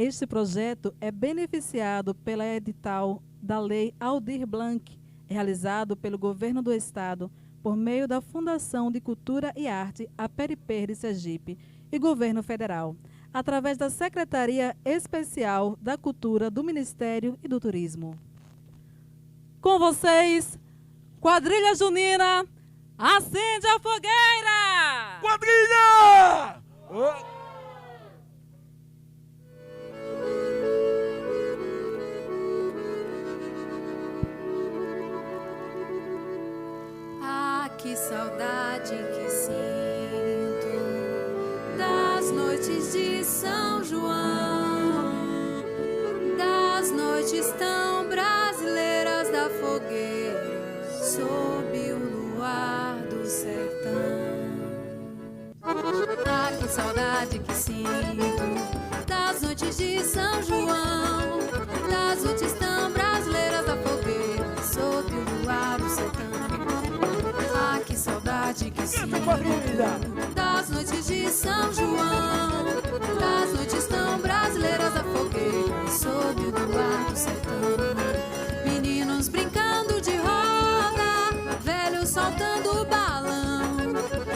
Este projeto é beneficiado pela edital da Lei Aldir Blanc, realizado pelo Governo do Estado, por meio da Fundação de Cultura e Arte, a Periper de Sergipe, e Governo Federal, através da Secretaria Especial da Cultura do Ministério e do Turismo. Com vocês, Quadrilha Junina, acende a fogueira! Quadrilha! Ah, que saudade que sinto das noites de São João, das noites tão brasileiras da fogueira, sob o luar do sertão. Ah, que saudade que sinto das noites de São João, das noites tão brasileiras da fogueira, sob o luar do sertão. Ah, que saudade que sinto das noites de São João, das noites tão brasileiras da fogueira, sob o luar do sertão. Meninos brincando de roda, velhos soltando balão,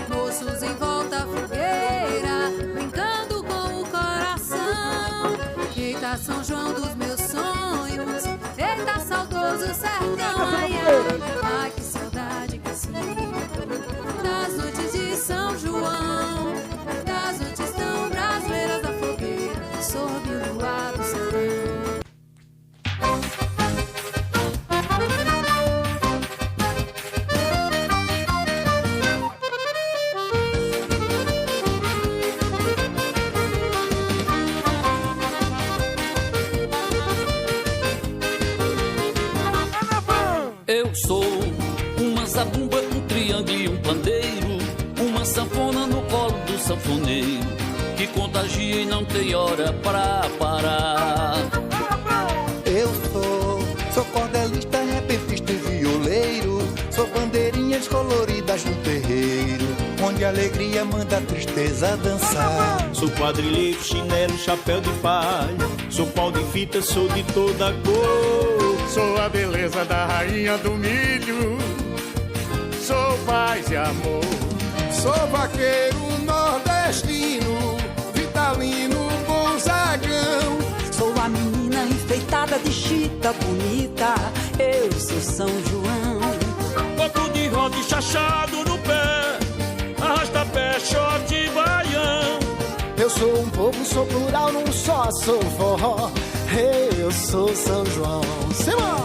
moços em volta à fogueira, brincando com o coração. Eita, São João dos meus sonhos, eita, saudoso sertão. Ai, ai, ai, que saudade que sinto das noites de São João, das noites tão brasileiras da fogueira, sob o luar do sertão. Eu sou uma zabumba, um triângulo e um pandeiro, uma sanfona no colo do sanfoneiro, que contagia e não tem hora pra parar. Eu sou cordelista, repentista e violeiro, sou bandeirinhas coloridas no terreiro, onde a alegria manda a tristeza dançar. Sou quadrilheiro, chinelo, chapéu de palha, sou pau de fita, sou de toda cor. Sou a beleza da rainha do milho, sou paz e amor. Sou vaqueiro nordestino, vitalino, gonzagão. Sou a menina enfeitada de chita bonita, eu sou São João. Copo de roda e chachado no pé, arrasta pé, short e baião. Eu sou um povo, sou plural, não só sou forró. Eu sou São João. Simão!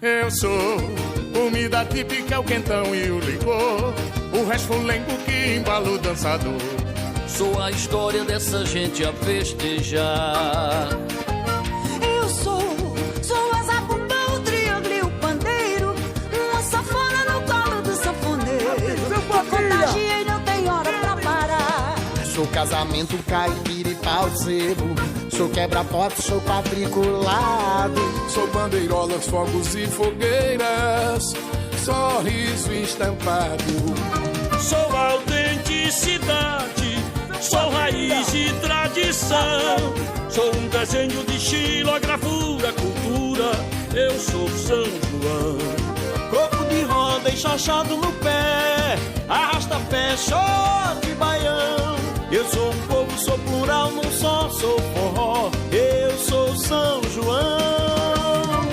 Eu sou comida típica, o quentão e o licor, o resto fulengo que embala o dançador. Sou a história dessa gente a festejar. Eu sou a zabumba, o triângulo e o pandeiro, uma sanfona no colo do sanfoneiro, que contagia e não tem hora pra parar. Sou casamento, caipira e pau de sebo, sou quebra-pote, sou quadriculado. Sou bandeirolas, fogos e fogueiras, sorriso estampado. Sou autenticidade, sou raiz e tradição, sou um desenho de xilogravura, cultura, eu sou São João. Copo de roda e chachado no pé, arrasta pé, short e baião. Eu sou um povo, sou plural, não só sou forró, eu sou São João.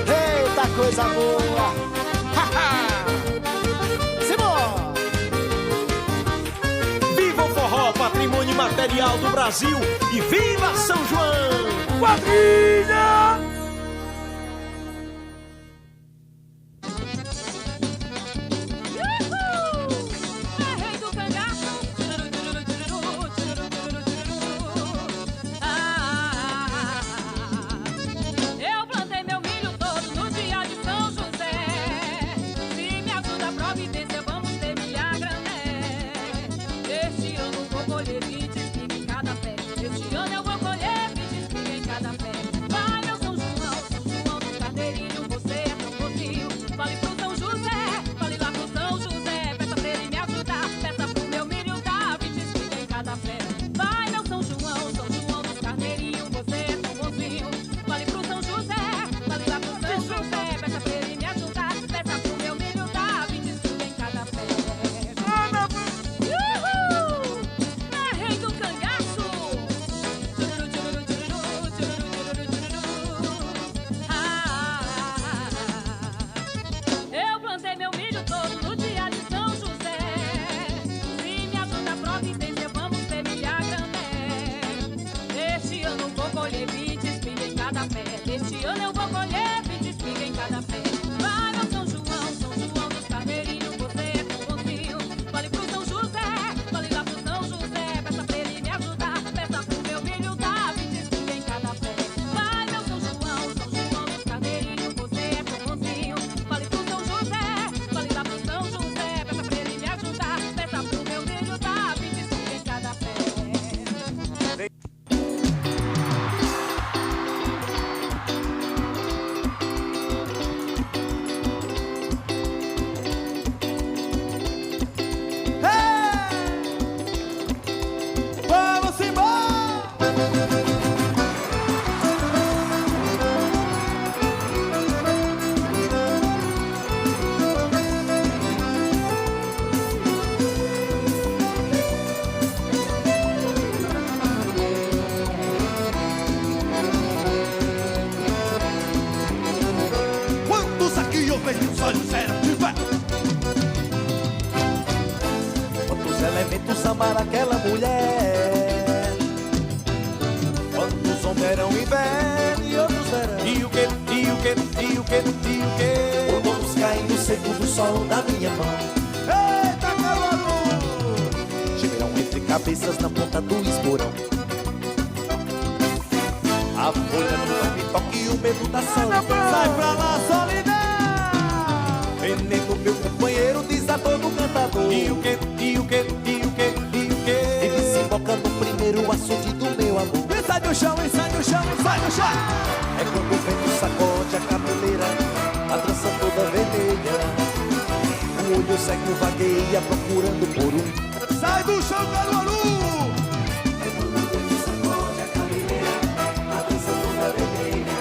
Eita, coisa boa! Simão! Viva o forró, patrimônio imaterial do Brasil, e viva São João! Quadrilha! Eu plantei meu milho todo no dia de São José. Se me ajuda a providência, vamos ter milagre. amar aquela mulher. Quantos homens eram inverno e outros verão. E o que, e o que, e o que, e o que? Outonos caem no seco do sol da minha mão. Eita, calor! Gemerão entre cabeças na ponta do esporão. A folha não me toca e o medo da solidão. Sai pra lá, solidão! Veneno, meu companheiro, diz a todo cantador. E o que, e o que, e o que, e o que? E desemboca no primeiro açude do meu amor. E sai do chão, e sai do chão, e sai do chão. É quando o vento sacode a cabeleira, a trança toda vermelha. O olho cego vagueia procurando por um. Sai do chão, Caruaru! É quando o vento sacode a cabeleira, a trança toda vermelha.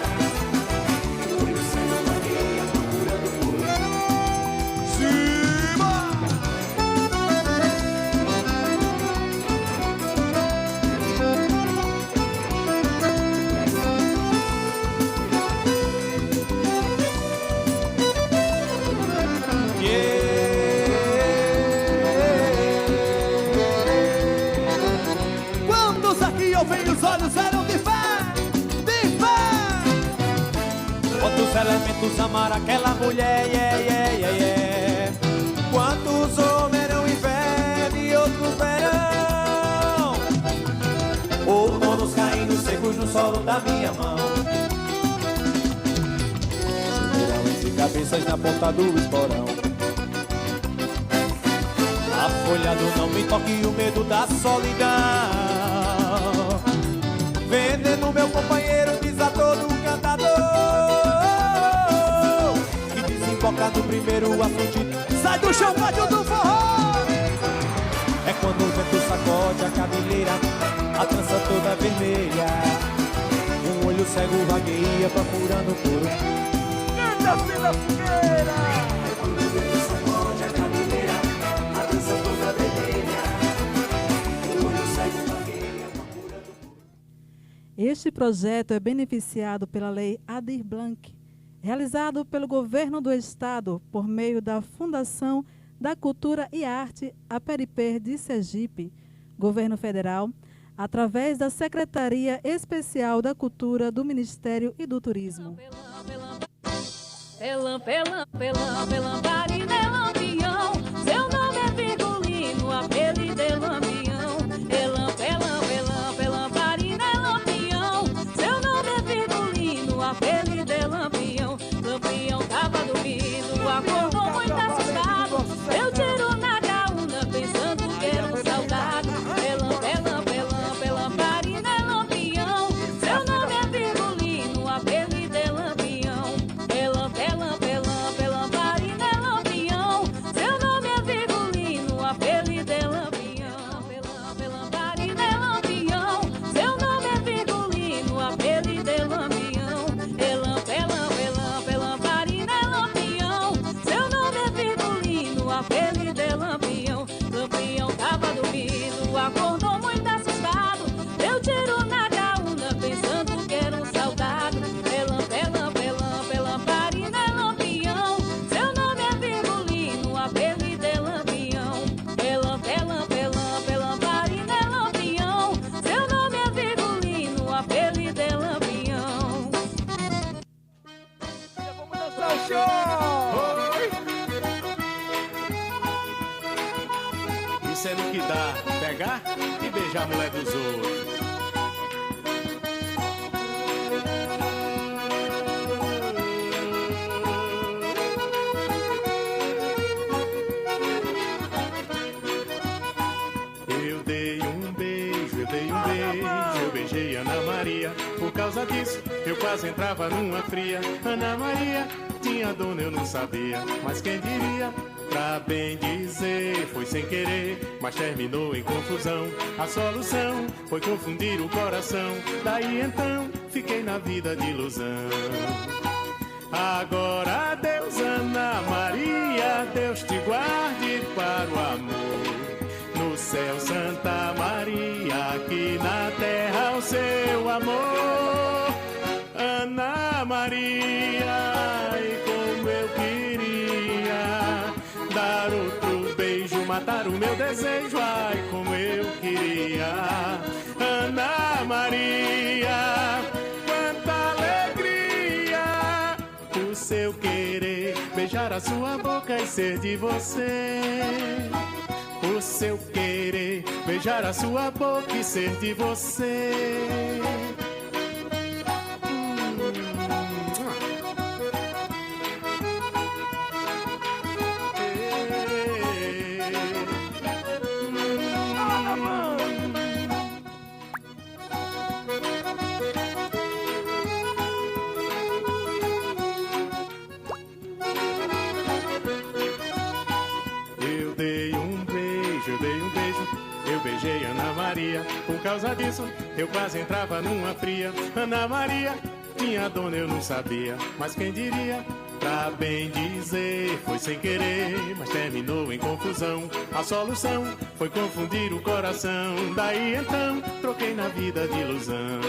O olho cego vagueia procurando por um. Cima! Quantos aqui eu venho, os olhos eram de fé, de fé. Quantos elementos amar aquela mulher, yeah, yeah, yeah, yeah. Quantos homens eram inverno e outros verão. Outonos caindo secos no solo da minha mão. Gemerão entre cabeças na ponta do esporão. A folha do não me toque e o medo da solidão. Veneno, meu companheiro, diz a todo cantador. E desemboca no primeiro assunto. Sai do chão, pátio do forró. É quando o vento sacode a cabeleira, a trança toda vermelha. Um olho cego vagueia procurando por um. Canta, filha da fogueira. É quando o vento sacode a cabeleira, a trança toda vermelha. Um olho cego vagueia procurando por um. Este projeto é beneficiado pela Lei Aldir Blanc, realizado pelo Governo do Estado por meio da Fundação da Cultura e Arte Aperiper de Sergipe, Governo Federal, através da Secretaria Especial da Cultura do Ministério e do Turismo. Pelam, pelam, pelam, pelam, parina é lampião. Seu nome é Virgulino, apelido é lampião. Pelam, pelam, pelam, pelam, parina é lampião. Seu nome é Virgulino, apelido é lampião. Lampião tava dormindo, acordou muito assustado. Eu tiro na gaúna, pensando que era um soldado. Pelam, pelam, pelam, pelam, parina é lampião. Seu nome é Virgulino, apelido é lampião. Pelam, pelam, pelam, pelam, parina é lampião. Seu nome é Virgulino, apelido é lampião. Pelam, pelam, parina é lampião. Seu nome é Virgulino, apelido é lampião. Pelam, pelam, pelam, pelam, parina é lampião. Seu nome é Virgulino, apelido é lampião. Lampião tava dormindo, acordou muito assustado. Eu tiro na gaúna, pensando que era um soldado. Pelam, pelam, pelam, pelam, parina é lampião. Seu nome é Virgulino, apelido é lampião. Pelam, pelam, pelam, pelam, parina é lampião. Seu nome é Virgulino, apelido é lampião. Vamos dançar o show! Isso é no que dá, pegar e beijar a mulher dos outros. Eu dei um beijo, eu beijei Ana Maria. Por causa disso, eu quase entrava numa fria. Ana Maria tinha dona, eu não sabia, mas quem diria? Pra bem dizer, foi sem querer, mas terminou em confusão. A solução foi confundir o coração. Daí então, fiquei na vida de ilusão. Agora adeus, Ana Maria, Deus te guarde para o amor. No céu, Santa Maria, aqui na terra o seu amor. Ana Maria, e como eu queria dar outro beijo, matar o meu desejo, ai como eu queria. Ana Maria, quanta alegria, o seu querer, beijar a sua boca e ser de você. O seu querer, beijar a sua boca e ser de você. Beijei Ana Maria, por causa disso eu quase entrava numa fria. Ana Maria tinha dona, eu não sabia, mas quem diria? Pra bem dizer, foi sem querer, mas terminou em confusão. A solução foi confundir o coração. Daí então troquei na vida de ilusão.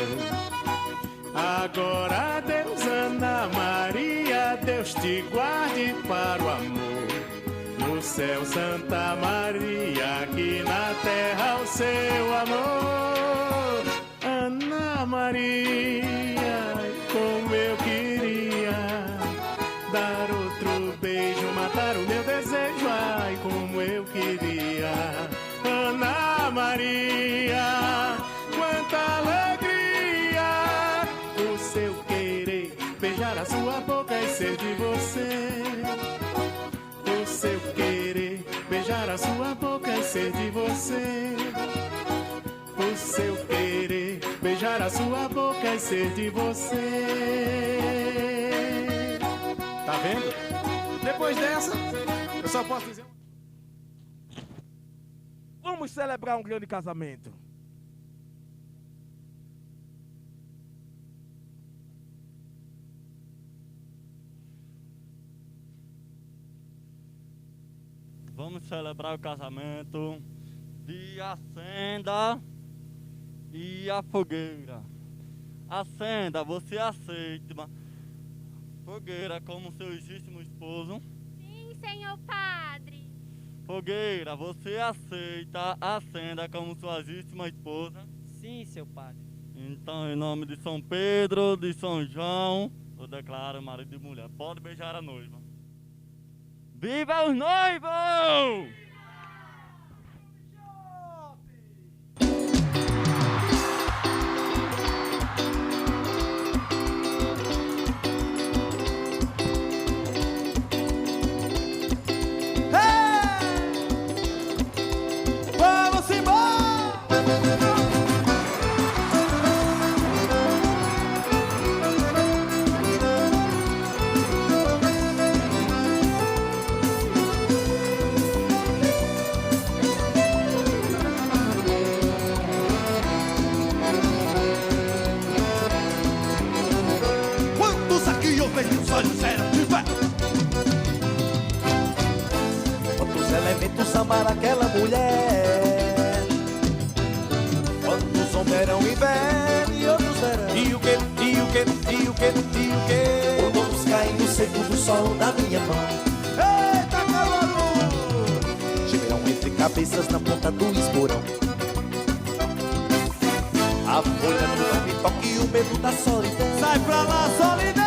Agora Deus, Ana Maria, Deus te guarde para o amor. No céu, Santa Maria, aqui na terra o seu amor. Ana Maria, como eu queria dar outro beijo, matar o meu desejo, ai, como eu queria. Ana Maria, quanta alegria, o seu querer, beijar a sua boca e ser de você. O seu querer, beijar a sua boca e ser de você. O seu querer, beijar a sua boca e ser de você. Tá vendo? Depois dessa, eu só posso dizer... Vamos celebrar um grande casamento. Vamos celebrar o casamento de Acenda e a fogueira. Acenda, você aceita Fogueira como seu legítimo esposo? Sim, senhor padre. Fogueira, você aceita Acenda como sua legítima esposa? Sim, seu padre. Então, em nome de São Pedro, de São João, eu declaro marido e mulher. Pode beijar a noiva. Viva os noivos! Vamos embora! Quantos aqui eu vejo os olhos eram de fé? Quantos elementos amar aquela mulher? Quantos homens eram inverno e outros verão? E o que, e o que, e o que, e o que? Todos caem no seco do sol da minha mão. Eita, calor! Gemerão entre cabeças na ponta do esporão. A folha no me toque e o medo da solidão. Sai pra lá, solidão!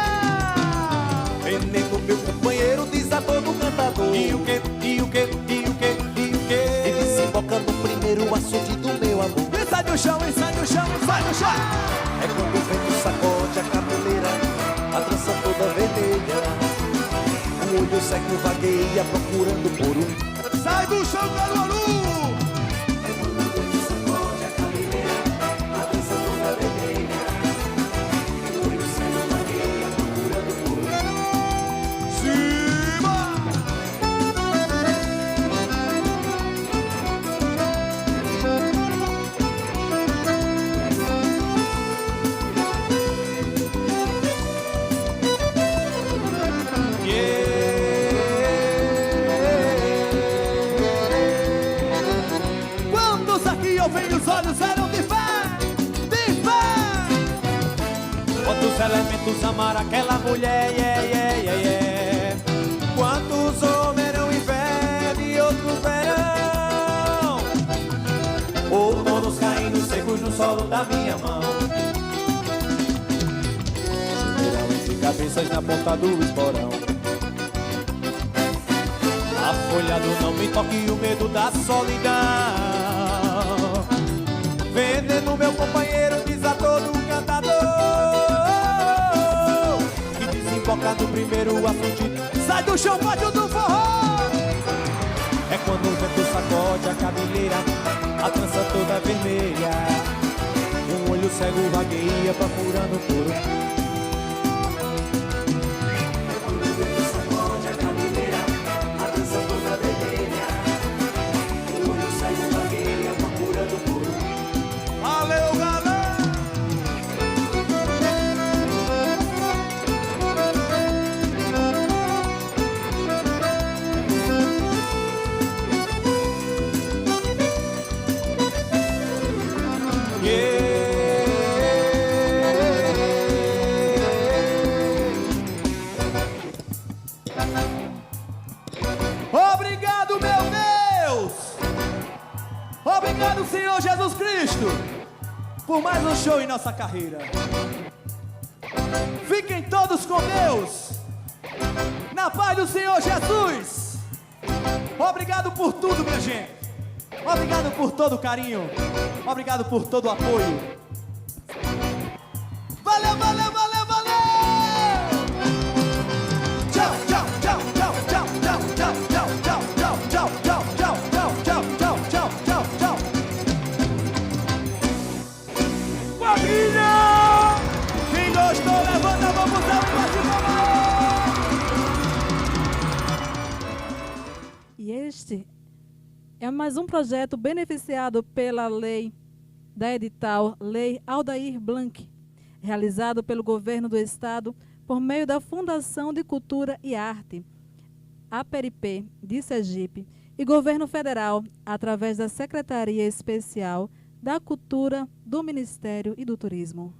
Veneno, meu companheiro, desabou no cantador. E o que, e o que, e o que, e o que? E desemboca no primeiro açude do meu amor. E sai do chão, e sai do chão, e sai do chão! É quando o vento sacode a cabeleira, a trança toda vermelha. O olho cego vagueia procurando por um. Sai do chão, Caruaru! É quando o vento sacode a cabeleira, a trança toda vermelha. O olho cego vagueia procurando por um. Cima! Quantos aqui eu vejo os olhos eram de fé? De fé! Quantos elementos amar aquela mulher, yeah, yeah, yeah, yeah. Quantos homens eram inverno e outros verão? solo da minha mão. Chuveirão entre cabeças na ponta do esporão. Afolhado não me toque o medo da solidão. Veneno meu companheiro diz a todo cantador. E desemboca no primeiro assunto. Sai do chão, pátio do forró. É quando o vento sacode a cabeleira, a trança toda vermelha. Um olho cego vagueia procurando o couro. É quando o vento sacode a cabeleira, a trança toda vermelha. Um olho cego vagueia procurando o couro. Valeu, galera! Obrigado, meu Deus! Obrigado, Senhor Jesus Cristo, por mais um show em nossa carreira. Fiquem todos com Deus, na paz do Senhor Jesus. Obrigado por tudo, minha gente. Obrigado por todo o carinho. Obrigado por todo o apoio. Valeu, valeu, valeu, valeu! Tchau, tchau, tchau, tchau, tchau, tchau, tchau, tchau, tchau, tchau, tchau, tchau, tchau, tchau, tchau, tchau, tchau, tchau. Família! Quem gostou, levanta a mão pro céu e bate palma! E este é mais um projeto beneficiado pela lei da edital Lei Aldair Blanc, realizado pelo Governo do Estado por meio da Fundação de Cultura e Arte, APRP, de Sergipe, e Governo Federal, através da Secretaria Especial da Cultura do Ministério e do Turismo.